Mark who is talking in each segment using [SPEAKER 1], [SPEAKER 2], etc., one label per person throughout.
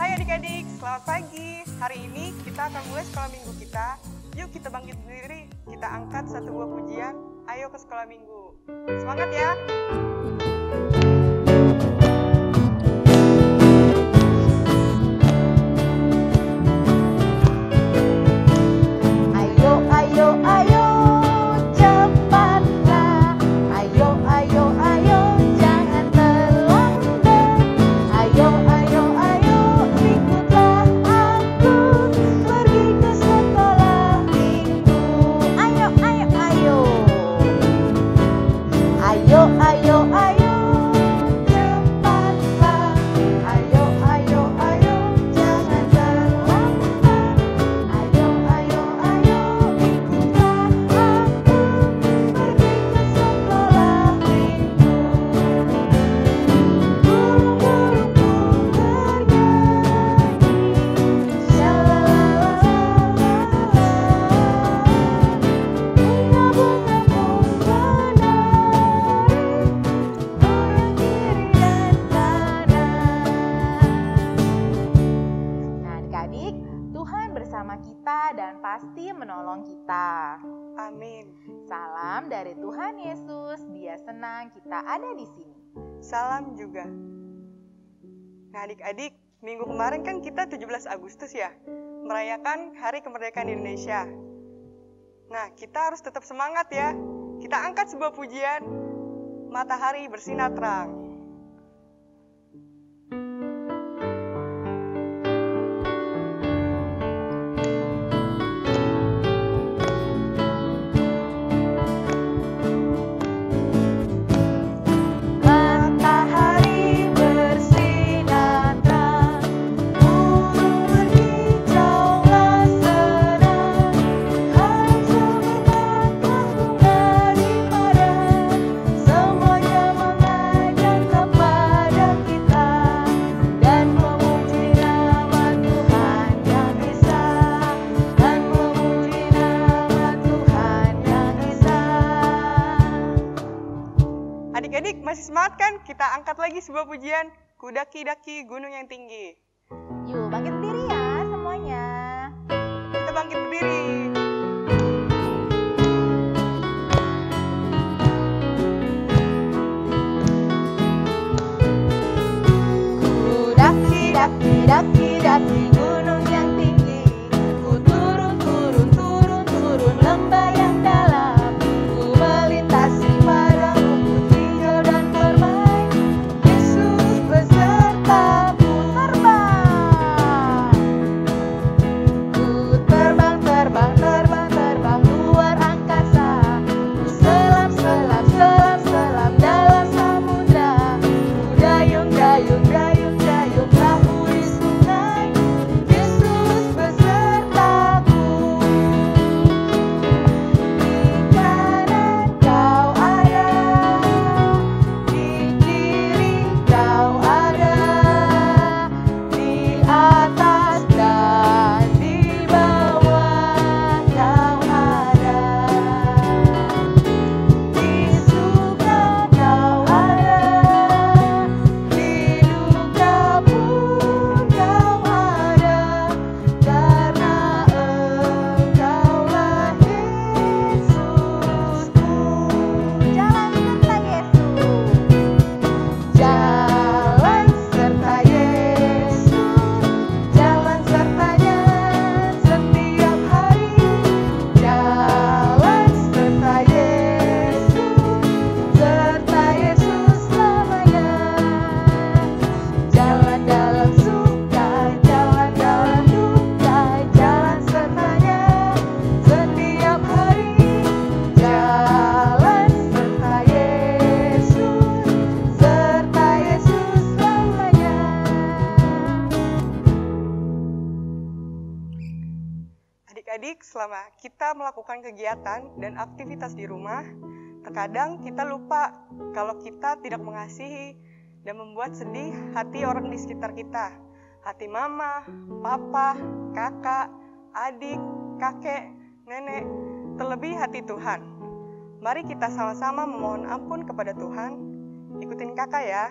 [SPEAKER 1] Hai adik-adik, selamat pagi. Hari ini kita akan mulai sekolah minggu kita. Yuk kita bangkit berdiri, kita angkat satu buah pujian. Ayo ke sekolah minggu. Semangat ya!
[SPEAKER 2] Pasti menolong kita.
[SPEAKER 1] Amin.
[SPEAKER 2] Salam dari Tuhan Yesus, Dia senang kita ada di sini.
[SPEAKER 1] Salam juga. Nah adik-adik, minggu kemarin kan kita 17 Agustus ya, merayakan Hari Kemerdekaan Indonesia. Nah, kita harus tetap semangat ya. Kita angkat sebuah pujian, Matahari Bersinar Terang. Adik-adik masih semangat kan? Kita angkat lagi sebuah pujian, Ku daki-daki gunung yang tinggi.
[SPEAKER 2] Yuk bangkit berdiri ya semuanya.
[SPEAKER 1] Kita bangkit berdiri.
[SPEAKER 2] Ku daki-daki gunung yang tinggi. Ku turun lembah yang dalam. Ku melintasi padang rumput hijau dan permai. Yesus besertaku terbang. Ku terbang luar angkasa. Ku selam dalam samudra. Ku dayung perahu di sungai. Yesus besertaku. Di kanan kau ada, di kiri kau ada, di atas dan di bawah kau ada. Di suka kau ada, di duka pun kau ada, karena Engkaulah Yesusku. Jalan serta Yesus, jalan serta Yesus, jalan sertanya setiap hari. Jalan serta Yesus selamanya. Jalan dalam suka, jalan dalam duka, jalan sertanya setiap hari. Jalan serta Yesus selamanya.
[SPEAKER 1] Adik-adik, selama kita melakukan kegiatan dan aktivitas di rumah, terkadang kita lupa kalau kita tidak mengasihi dan membuat sedih hati orang di sekitar kita. Hati mama, papa, kakak, adik, kakek, nenek, terlebih hati Tuhan. Mari kita sama-sama memohon ampun kepada Tuhan. Ikutin kakak ya.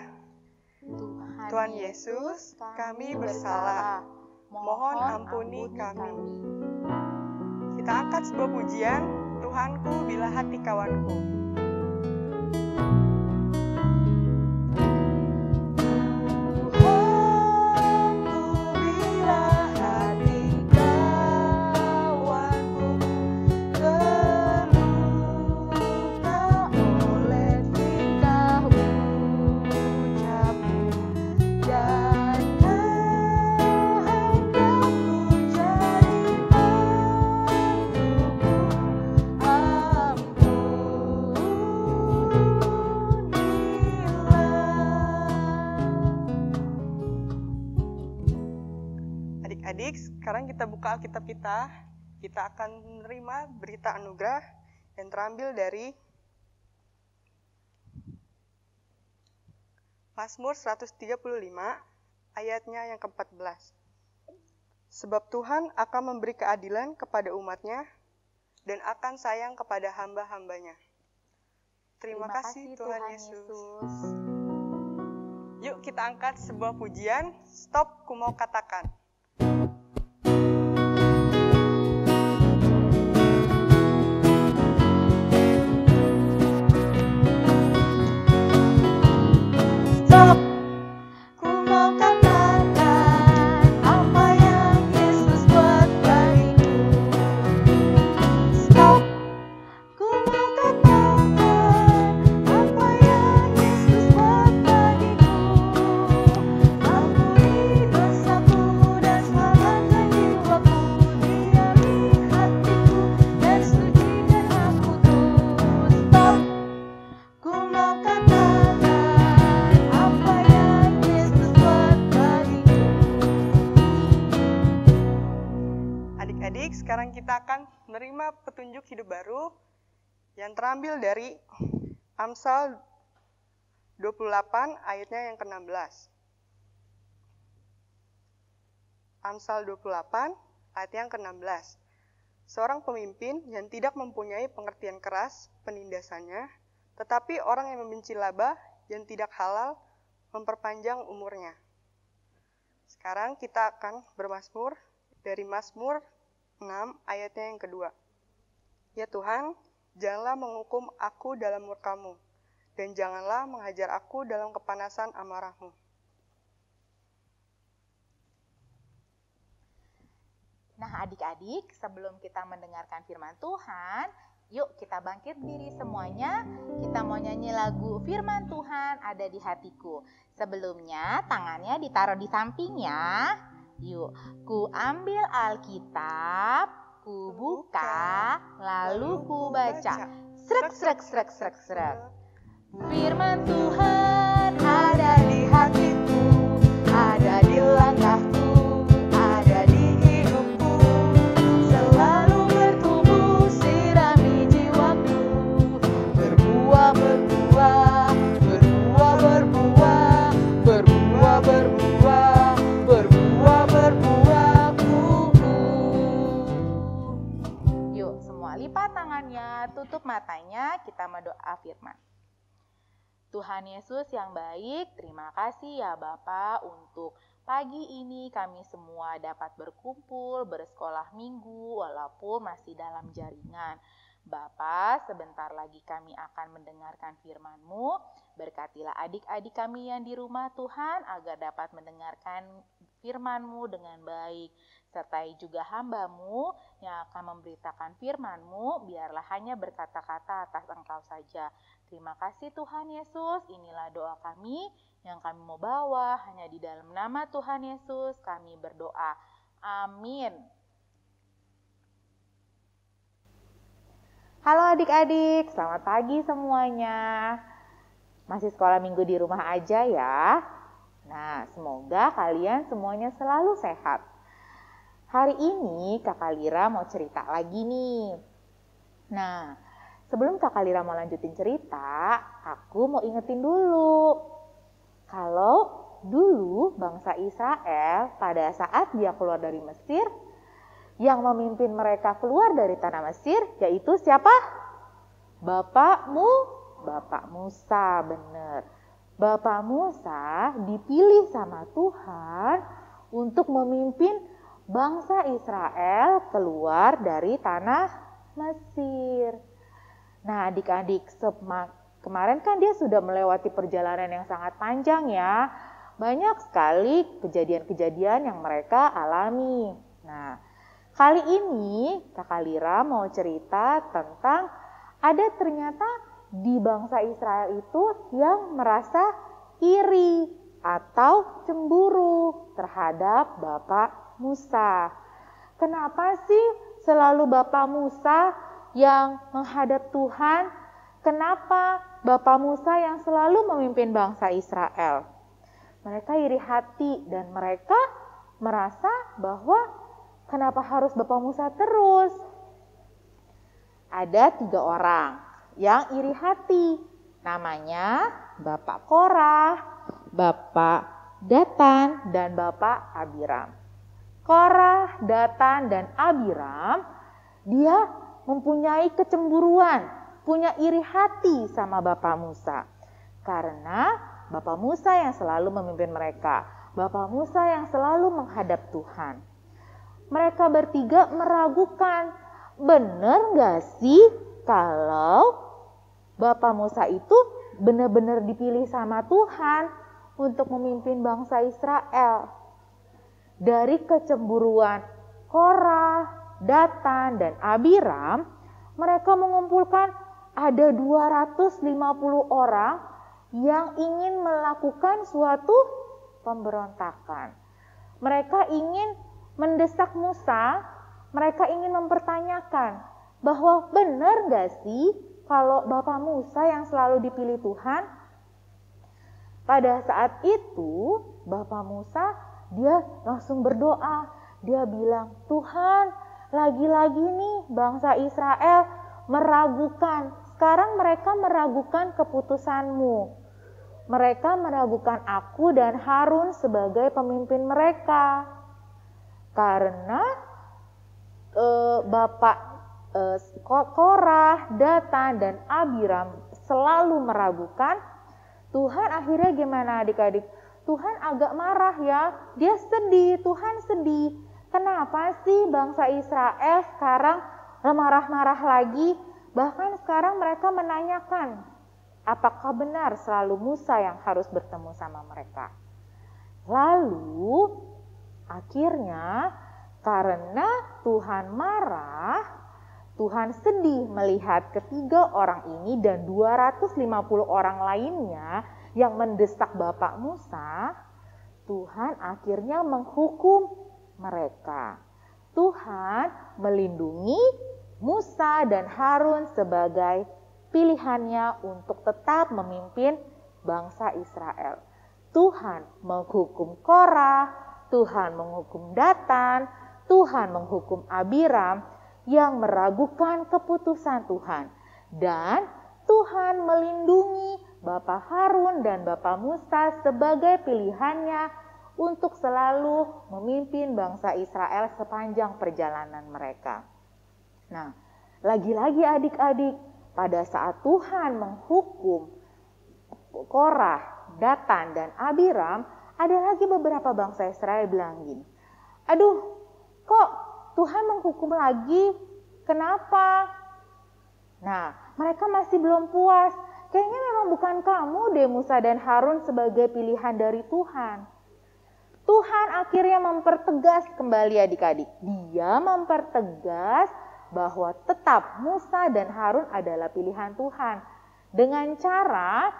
[SPEAKER 1] Tuhan Yesus, kami bersalah. Mohon ampuni kami. Kita angkat sebuah pujian, Tuhanku bila hati kawanku. Adik-adik, sekarang kita buka Alkitab kita. Kita akan menerima berita anugerah yang terambil dari Mazmur 135, ayatnya yang ke-14. Sebab Tuhan akan memberi keadilan kepada umat-Nya dan akan sayang kepada hamba-hambanya. Terima kasih Tuhan Yesus. Yuk kita angkat sebuah pujian, Stop Ku Mau Katakan. Adik-adik, sekarang kita akan menerima petunjuk hidup baru yang terambil dari Amsal 28 ayatnya yang ke-16. Amsal 28 ayat yang ke-16. Seorang pemimpin yang tidak mempunyai pengertian keras penindasannya, tetapi orang yang membenci laba yang tidak halal memperpanjang umurnya. Sekarang kita akan bermazmur dari Mazmur 6 ayatnya yang kedua. Ya Tuhan, janganlah menghukum aku dalam murka-Mu, dan janganlah menghajar aku dalam kepanasan amarah-Mu.
[SPEAKER 2] Nah adik-adik, sebelum kita mendengarkan firman Tuhan, yuk kita bangkit diri semuanya. Kita mau nyanyi lagu Firman Tuhan Ada di Hatiku. Sebelumnya tangannya ditaruh di sampingnya. Yuk, ku ambil Alkitab, ku buka, lalu ku baca. Srek, srek, srek, srek, srek. Firman Tuhan ada di hatiku, ada di langkahku, ada di hidupku. Selalu bertumbuh, sirami jiwaku. Berbuah, berbuah, berbuah, berbuah, berbuah, berbuah. Lipat tangannya, tutup matanya, kita berdoa firman. Tuhan Yesus yang baik, terima kasih ya Bapa untuk pagi ini kami semua dapat berkumpul, bersekolah minggu walaupun masih dalam jaringan. Bapa, sebentar lagi kami akan mendengarkan firman-Mu. Berkatilah adik-adik kami yang di rumah Tuhan agar dapat mendengarkan firman-Mu dengan baik. Sertai juga hamba-Mu yang akan memberitakan firman-Mu, biarlah hanya berkata-kata atas Engkau saja. Terima kasih Tuhan Yesus, inilah doa kami yang kami mau bawa, hanya di dalam nama Tuhan Yesus kami berdoa. Amin. Halo adik-adik, selamat pagi semuanya. Masih sekolah minggu di rumah aja ya. Nah, semoga kalian semuanya selalu sehat. Hari ini Kakak Lira mau cerita lagi nih. Nah, sebelum Kakak Lira mau lanjutin cerita, aku mau ingetin dulu. Kalau dulu bangsa Israel pada saat dia keluar dari Mesir, yang memimpin mereka keluar dari tanah Mesir yaitu siapa? Bapak Musa, bener. Bapak Musa dipilih sama Tuhan untuk memimpin bangsa Israel keluar dari tanah Mesir. Nah, adik-adik, kemarin kan dia sudah melewati perjalanan yang sangat panjang ya. Banyak sekali kejadian-kejadian yang mereka alami. Nah, kali ini Kakak Lira mau cerita tentang ada ternyata di bangsa Israel itu yang merasa iri atau cemburu terhadap Bapak Musa. Kenapa sih selalu Bapak Musa yang menghadap Tuhan? Kenapa Bapak Musa yang selalu memimpin bangsa Israel? Mereka iri hati dan mereka merasa bahwa kenapa harus Bapak Musa terus? Ada 3 orang yang iri hati. Namanya Bapak Korah, Bapak Datan, dan Bapak Abiram. Korah, Datan, dan Abiram, dia mempunyai kecemburuan, punya iri hati sama Bapak Musa. Karena Bapak Musa yang selalu memimpin mereka. Bapak Musa yang selalu menghadap Tuhan. Mereka bertiga meragukan, benar gak sih kalau Bapak Musa itu benar-benar dipilih sama Tuhan untuk memimpin bangsa Israel? Dari kecemburuan Korah, Datan, dan Abiram, mereka mengumpulkan ada 250 orang yang ingin melakukan suatu pemberontakan. Mereka ingin mendesak Musa, mereka ingin mempertanyakan bahwa benar gak sih kalau Bapak Musa yang selalu dipilih Tuhan? Pada saat itu Bapak Musa dia langsung berdoa, dia bilang, Tuhan, lagi-lagi nih bangsa Israel meragukan. Sekarang mereka meragukan keputusan-Mu. Mereka meragukan aku dan Harun sebagai pemimpin mereka. Karena Bapak Korah, Datan, dan Abiram selalu meragukan, Tuhan akhirnya gimana adik-adik? Tuhan agak marah ya, dia sedih, Tuhan sedih. Kenapa sih bangsa Israel sekarang marah-marah lagi? Bahkan sekarang mereka menanyakan, apakah benar selalu Musa yang harus bertemu sama mereka? Lalu akhirnya karena Tuhan marah, Tuhan sedih melihat ketiga orang ini dan 250 orang lainnya yang mendesak Bapak Musa. Tuhan akhirnya menghukum mereka. Tuhan melindungi Musa dan Harun sebagai pilihannya untuk tetap memimpin bangsa Israel. Tuhan menghukum Korah, Tuhan menghukum Datan, Tuhan menghukum Abiram yang meragukan keputusan Tuhan. Dan Tuhan melindungi Bapak Harun dan Bapak Musa sebagai pilihannya untuk selalu memimpin bangsa Israel sepanjang perjalanan mereka. Nah, lagi-lagi adik-adik, pada saat Tuhan menghukum Korah, Datan, dan Abiram, ada lagi beberapa bangsa Israel bilang gini, aduh, kok Tuhan menghukum lagi? Kenapa? Nah, mereka masih belum puas. Kayaknya memang bukan kamu deh Musa dan Harun sebagai pilihan dari Tuhan. Tuhan akhirnya mempertegas kembali adik-adik. Dia mempertegas bahwa tetap Musa dan Harun adalah pilihan Tuhan. Dengan cara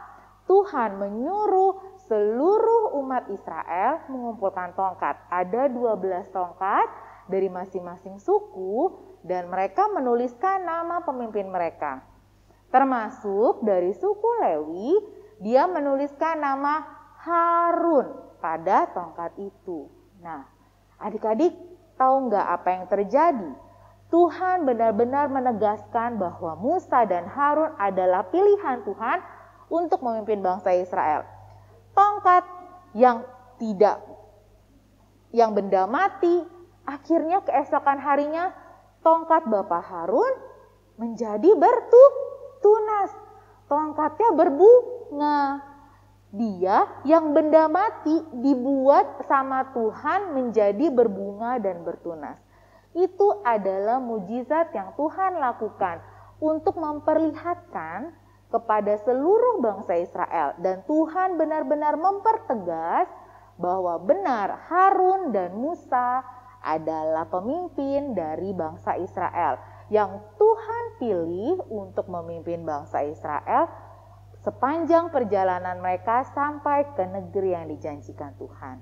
[SPEAKER 2] Tuhan menyuruh seluruh umat Israel mengumpulkan tongkat. Ada 12 tongkat dari masing-masing suku dan mereka menuliskan nama pemimpin mereka. Termasuk dari suku Lewi, dia menuliskan nama Harun pada tongkat itu. Nah, adik-adik tahu nggak apa yang terjadi? Tuhan benar-benar menegaskan bahwa Musa dan Harun adalah pilihan Tuhan untuk memimpin bangsa Israel. Tongkat yang benda mati, akhirnya keesokan harinya tongkat Bapak Harun menjadi bertunas. Tongkatnya berbunga. Dia yang benda mati dibuat sama Tuhan menjadi berbunga dan bertunas. Itu adalah mujizat yang Tuhan lakukan untuk memperlihatkan kepada seluruh bangsa Israel. Dan Tuhan benar-benar mempertegas bahwa benar Harun dan Musa adalah pemimpin dari bangsa Israel yang Tuhan pilih untuk memimpin bangsa Israel sepanjang perjalanan mereka sampai ke negeri yang dijanjikan Tuhan.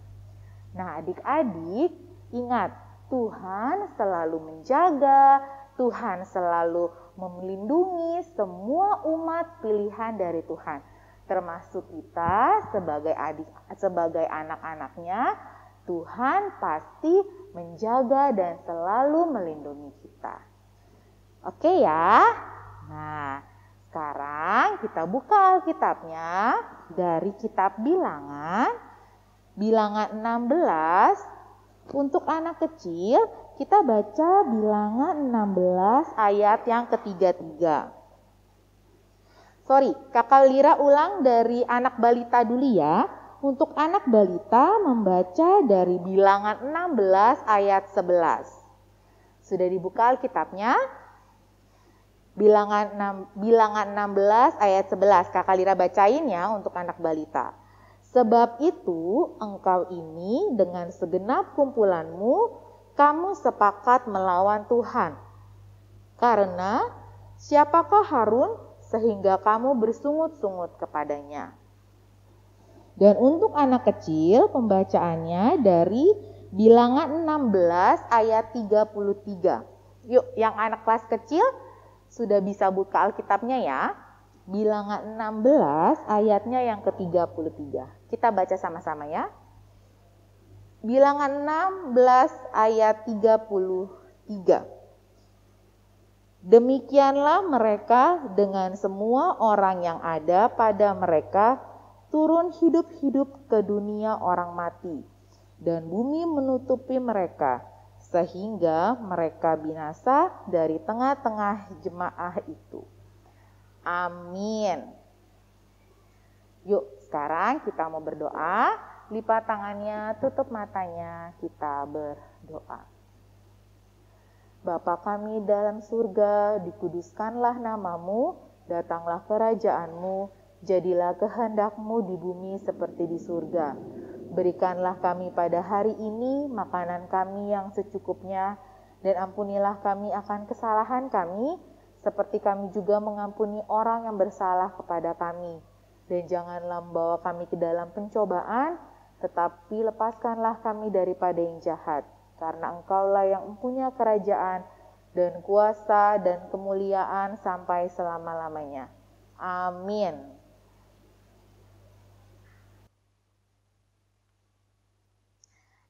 [SPEAKER 2] Nah, adik-adik, ingat, Tuhan selalu menjaga, Tuhan selalu melindungi semua umat pilihan dari Tuhan, termasuk kita sebagai anak-anaknya. Tuhan pasti menjaga dan selalu melindungi kita. Oke ya? Nah, sekarang kita buka Alkitabnya dari kitab Bilangan 16. Untuk anak kecil, kita baca Bilangan 16 ayat yang ketiga. Kakak Lira ulang dari anak balita dulu ya. Untuk anak balita membaca dari Bilangan 16 ayat 11. Sudah dibuka Alkitabnya? Bilangan 16 ayat 11. Kakak Lira bacain ya untuk anak balita. Sebab itu engkau ini dengan segenap kumpulanmu, kamu sepakat melawan Tuhan. Karena siapakah Harun sehingga kamu bersungut-sungut kepadanya? Dan untuk anak kecil pembacaannya dari Bilangan 16 ayat 33. Yuk yang anak kelas kecil sudah bisa buka Alkitabnya ya. Bilangan 16 ayatnya yang ke-33. Kita baca sama-sama ya. Bilangan 16 ayat 33. Demikianlah mereka dengan semua orang yang ada pada mereka turun hidup-hidup ke dunia orang mati, dan bumi menutupi mereka, sehingga mereka binasa dari tengah-tengah jemaah itu. Amin. Yuk, sekarang kita mau berdoa. Lipat tangannya, tutup matanya, kita berdoa. Bapa kami dalam surga, dikuduskanlah namamu, datanglah kerajaanmu, jadilah kehendakmu di bumi seperti di surga. Berikanlah kami pada hari ini makanan kami yang secukupnya, dan ampunilah kami akan kesalahan kami, seperti kami juga mengampuni orang yang bersalah kepada kami. Dan janganlah membawa kami ke dalam pencobaan, tetapi lepaskanlah kami daripada yang jahat. Karena Engkaulah yang mempunyai kerajaan dan kuasa dan kemuliaan sampai selama-lamanya. Amin.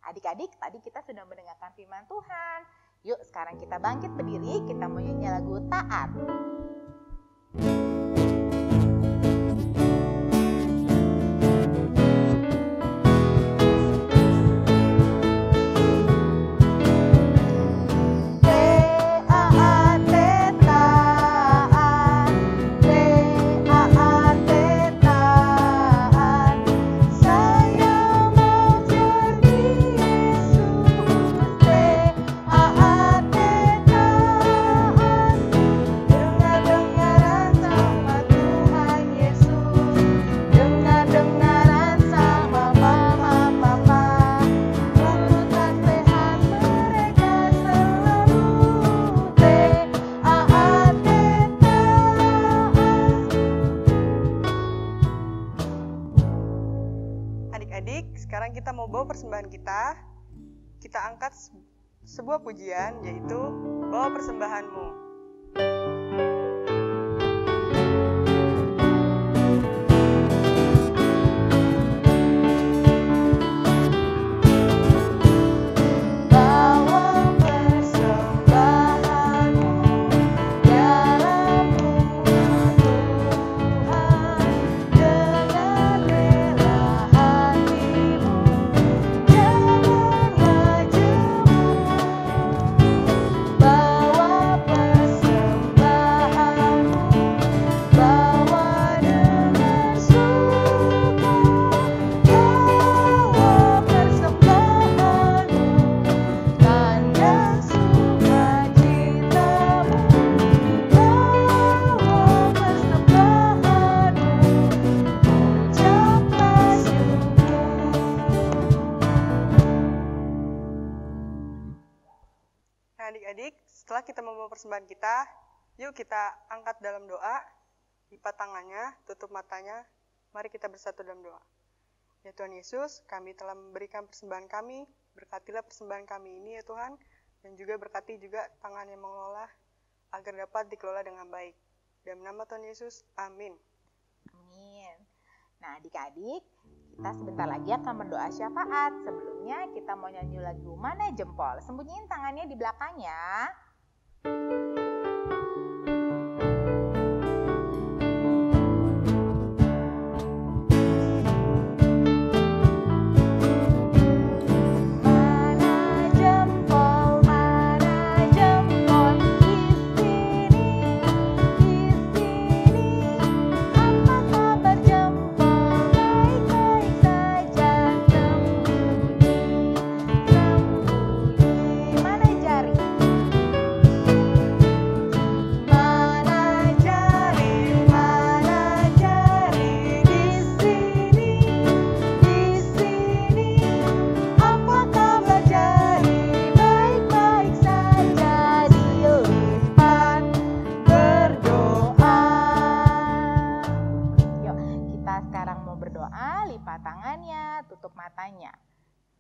[SPEAKER 2] Adik-adik, tadi kita sudah mendengarkan firman Tuhan. Yuk sekarang kita bangkit berdiri, kita mau nyanyi lagu Taat.
[SPEAKER 1] Sekarang kita mau bawa persembahan kita angkat sebuah pujian, yaitu bawa persembahanmu.
[SPEAKER 3] Bawa
[SPEAKER 1] Nah adik-adik, setelah kita membawa persembahan kita, yuk kita angkat dalam doa, lipat tangannya, tutup matanya, mari kita bersatu dalam doa. Ya Tuhan Yesus, kami telah memberikan persembahan kami, berkatilah persembahan kami ini ya Tuhan, dan juga berkati juga tangan yang mengelola, agar dapat dikelola dengan baik. Dalam nama Tuhan Yesus, amin.
[SPEAKER 2] Amin. Nah adik-adik, kita sebentar lagi akan berdoa syafaat. Sebelumnya kita mau nyanyi lagu Mana Jempol. Sembunyiin tangannya di belakangnya.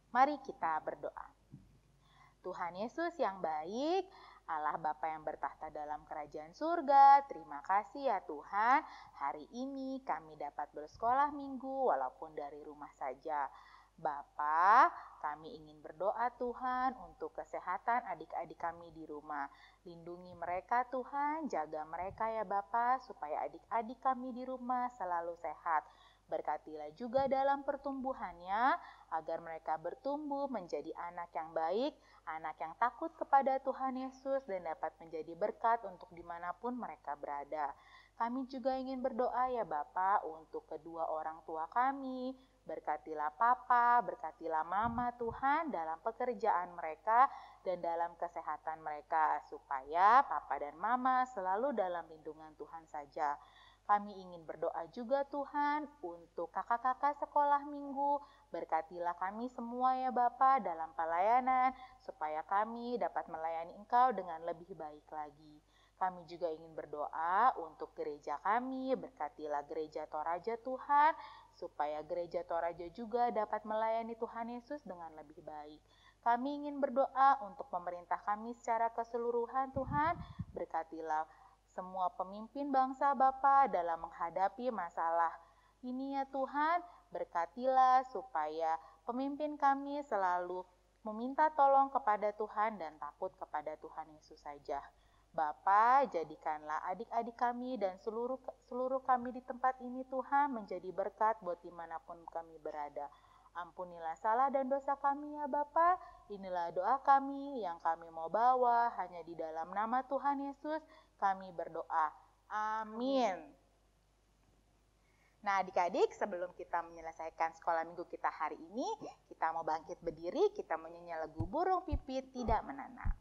[SPEAKER 2] Mari kita berdoa. Tuhan Yesus yang baik, Allah Bapa yang bertahta dalam kerajaan surga, terima kasih ya Tuhan, hari ini kami dapat bersekolah minggu walaupun dari rumah saja. Bapa, kami ingin berdoa Tuhan untuk kesehatan adik-adik kami di rumah. Lindungi mereka Tuhan, jaga mereka ya Bapa, supaya adik-adik kami di rumah selalu sehat. Berkatilah juga dalam pertumbuhannya, agar mereka bertumbuh menjadi anak yang baik, anak yang takut kepada Tuhan Yesus, dan dapat menjadi berkat untuk dimanapun mereka berada. Kami juga ingin berdoa ya Bapa untuk kedua orang tua kami. Berkatilah Papa, berkatilah Mama Tuhan dalam pekerjaan mereka dan dalam kesehatan mereka, supaya Papa dan Mama selalu dalam lindungan Tuhan saja. Kami ingin berdoa juga Tuhan untuk kakak-kakak sekolah minggu. Berkatilah kami semua ya Bapa dalam pelayanan, supaya kami dapat melayani Engkau dengan lebih baik lagi. Kami juga ingin berdoa untuk gereja kami. Berkatilah gereja Toraja Tuhan, supaya gereja Toraja juga dapat melayani Tuhan Yesus dengan lebih baik. Kami ingin berdoa untuk pemerintah kami secara keseluruhan Tuhan. Berkatilah semua pemimpin bangsa Bapa dalam menghadapi masalah ini ya Tuhan. Berkatilah supaya pemimpin kami selalu meminta tolong kepada Tuhan dan takut kepada Tuhan Yesus saja. Bapa, jadikanlah adik-adik kami dan seluruh kami di tempat ini Tuhan menjadi berkat buat dimanapun kami berada. Ampunilah salah dan dosa kami ya Bapa. Inilah doa kami yang kami mau bawa hanya di dalam nama Tuhan Yesus kami berdoa. Amin. Nah adik-adik, sebelum kita menyelesaikan sekolah minggu kita hari ini, kita mau bangkit berdiri, kita menyanyi lagu Burung Pipit Tidak Menanam.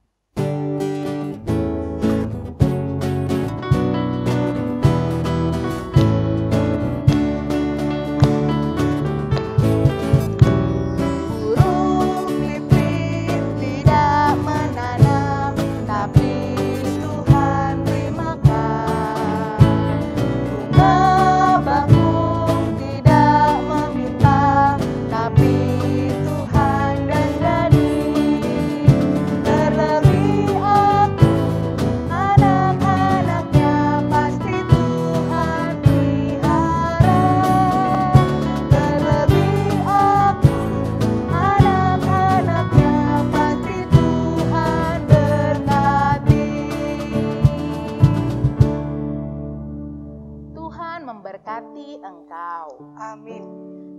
[SPEAKER 2] Memberkati engkau.
[SPEAKER 1] Amin.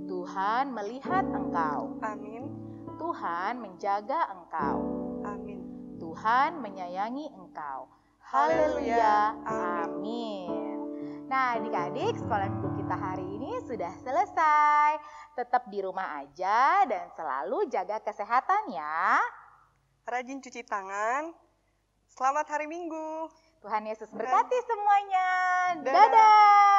[SPEAKER 2] Tuhan melihat engkau.
[SPEAKER 1] Amin.
[SPEAKER 2] Tuhan menjaga engkau.
[SPEAKER 1] Amin.
[SPEAKER 2] Tuhan menyayangi engkau.
[SPEAKER 1] Haleluya.
[SPEAKER 2] Amin. Nah adik-adik, sekolah minggu kita hari ini sudah selesai. Tetap di rumah aja dan selalu jaga kesehatan ya.
[SPEAKER 1] Rajin cuci tangan. Selamat hari Minggu.
[SPEAKER 2] Tuhan Yesus berkati semuanya.
[SPEAKER 1] Dadah.
[SPEAKER 2] Dadah.